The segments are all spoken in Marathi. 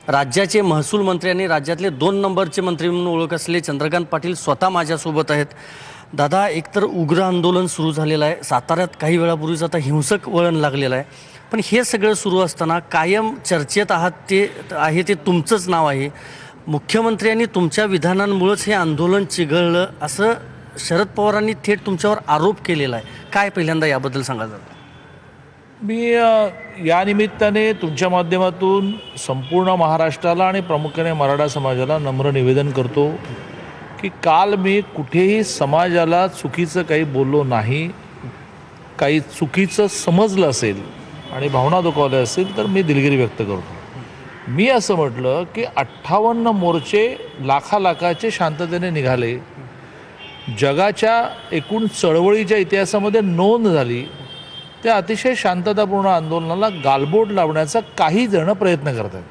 राज्याचे महसूल मंत्री आणि राज्यातले 2 नंबरचे मंत्री म्हणून ओळख असलेले चंद्रकांत पाटील स्वतः माझ्यासोबत आहेत. दादा, एकतर उग्र आंदोलन सुरू झालेलं आहे. साताऱ्यात काही वेळापूर्वीच आता हिंसक वळण लागलेलं आहे. पण हे सगळं सुरू असताना कायम चर्चेत ते तुमचंच नाव आहे. मुख्यमंत्र्यांनी तुमच्या विधानांमुळेच हे आंदोलन चिघळलं असं शरद पवारांनी थेट तुमच्यावर आरोप केलेला आहे. काय पहिल्यांदा याबद्दल सांगा जरा. मी या निमित्ताने तुमच्या माध्यमातून संपूर्ण महाराष्ट्राला आणि प्रामुख्याने मराठा समाजाला नम्र निवेदन करतो की काल मी कुठेही समाजाला चुकीचं काही बोललो नाही. काही चुकीचं समजलं असेल आणि भावना दुखावल्या असेल तर मी दिलगिरी व्यक्त करतो. मी असं म्हटलं की 58 मोर्चे लाखाचे शांततेने निघाले. जगाच्या एकूण चळवळीच्या इतिहासामध्ये नोंद झाली. त्या अतिशय शांततापूर्ण आंदोलनाला गालबोट लावण्याचा काही जण प्रयत्न करत आहेत.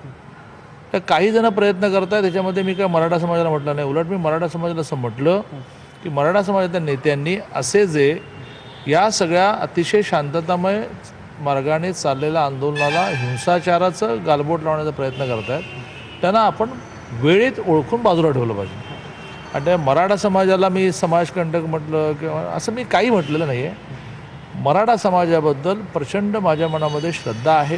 तर काही जण प्रयत्न करत आहेत त्याच्यामध्ये मी काय मराठा समाजाला म्हटलं नाही. उलट मी मराठा समाजाला असं म्हटलं की मराठा समाजाच्या नेत्यांनी असे जे या सगळ्या अतिशय शांततामय मार्गाने चाललेल्या आंदोलनाला हिंसाचाराचं गालबोट लावण्याचा प्रयत्न करत आहेत त्यांना आपण वेळेत ओळखून बाजूला ठेवलं पाहिजे. आणि त्या मराठा समाजाला मी समाजकंटक म्हटलं किंवा असं मी काही म्हटलेलं नाही आहे. मराठा समाजाबद्दल प्रचंड माझ्या मनामध्ये श्रद्धा आहे.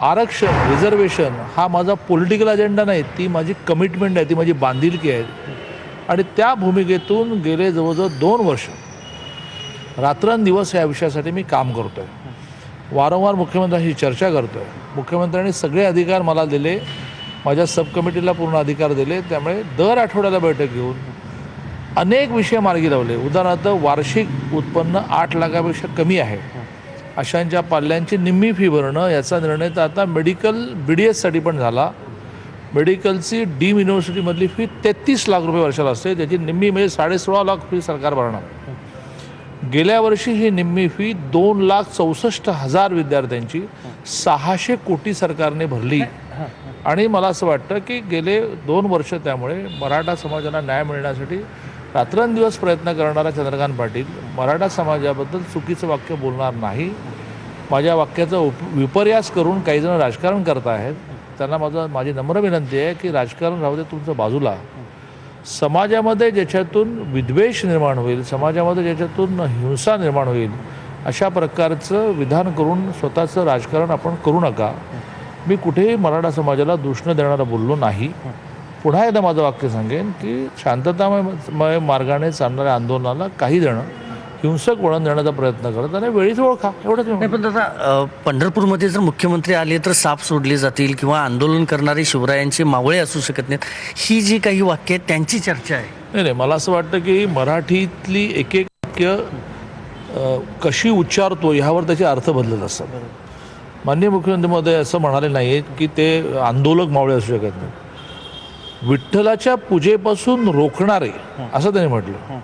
आरक्षण, रिझर्वेशन हा माझा पॉलिटिकल अजेंडा नाही, ती माझी कमिटमेंट आहे, ती माझी बांधिलकी आहे. आणि त्या भूमिकेतून गेले जवळजवळ 2 वर्ष रात्रंदिवस या विषयासाठी मी काम करतो आहे. वारंवार मुख्यमंत्र्यांशी चर्चा करतो आहे. मुख्यमंत्र्यांनी सगळे अधिकार मला दिले, माझ्या सब कमिटीला पूर्ण अधिकार दिले. त्यामुळे दर आठवड्याला बैठक घेऊन अनेक विषय मार्गी लावले. उदाहरणार्थ वार्षिक उत्पन्न 8 लाखापेक्षा कमी आहे अशांच्या पाल्यांची निम्मी फी भरणं याचा निर्णय तर आता मेडिकल BDSसाठी पण झाला. मेडिकलची डीम युनिव्हर्सिटीमधली फी 33 लाख रुपये वर्षाला असते. त्याची निम्मी म्हणजे 16.5 लाख फी सरकार भरणार. गेल्या वर्षी ही निम्मी फी 2,64,000 विद्यार्थ्यांची 600 कोटी सरकारने भरली. आणि मला असं वाटतं की गेले 2 वर्ष त्यामुळे मराठा समाजाला न्याय मिळण्यासाठी रात्रंदिवस प्रयत्न करणारा चंद्रकांत पाटील मराठा समाजाबद्दल चुकीचं वाक्य बोलणार नाही. माझ्या वाक्याचा विपर्यास करून काही जण राजकारण करत आहेत. त्यांना माझी नम्र विनंती आहे की राजकारण राहू दे तुमचं बाजूला. समाजामध्ये ज्याच्यातून विद्वेष निर्माण होईल, समाजामध्ये ज्याच्यातून हिंसा निर्माण होईल अशा प्रकारचं विधान करून स्वतःचं राजकारण आपण करू नका. मी कुठेही मराठा समाजाला दूषणं देणारा बोललो नाही. पुन्हा एकदा माझं वाक्य सांगेन की शांततामय मार्गाने चालणाऱ्या आंदोलनाला काही जण हिंसक वळण देण्याचा प्रयत्न करत आणि वेळीच ओळखा, एवढंच. नाही, पण दादा, पंढरपूरमध्ये जर मुख्यमंत्री आले तर साप सोडले जातील किंवा आंदोलन करणारे शिवरायांचे मावळे असू शकत नाहीत, ही जी काही वाक्य आहेत त्यांची चर्चा आहे. नाही, मला असं वाटतं की मराठीतली एक वाक्य कशी उच्चारतो ह्यावर त्याचे अर्थ बदलत असतात. माननीय मुख्यमंत्री महोदय असं म्हणाले नाहीत की ते आंदोलक मावळे असू शकत नाहीत. विठ्ठलाच्या पूजेपासून रोखणारे असं त्यांनी म्हटलं.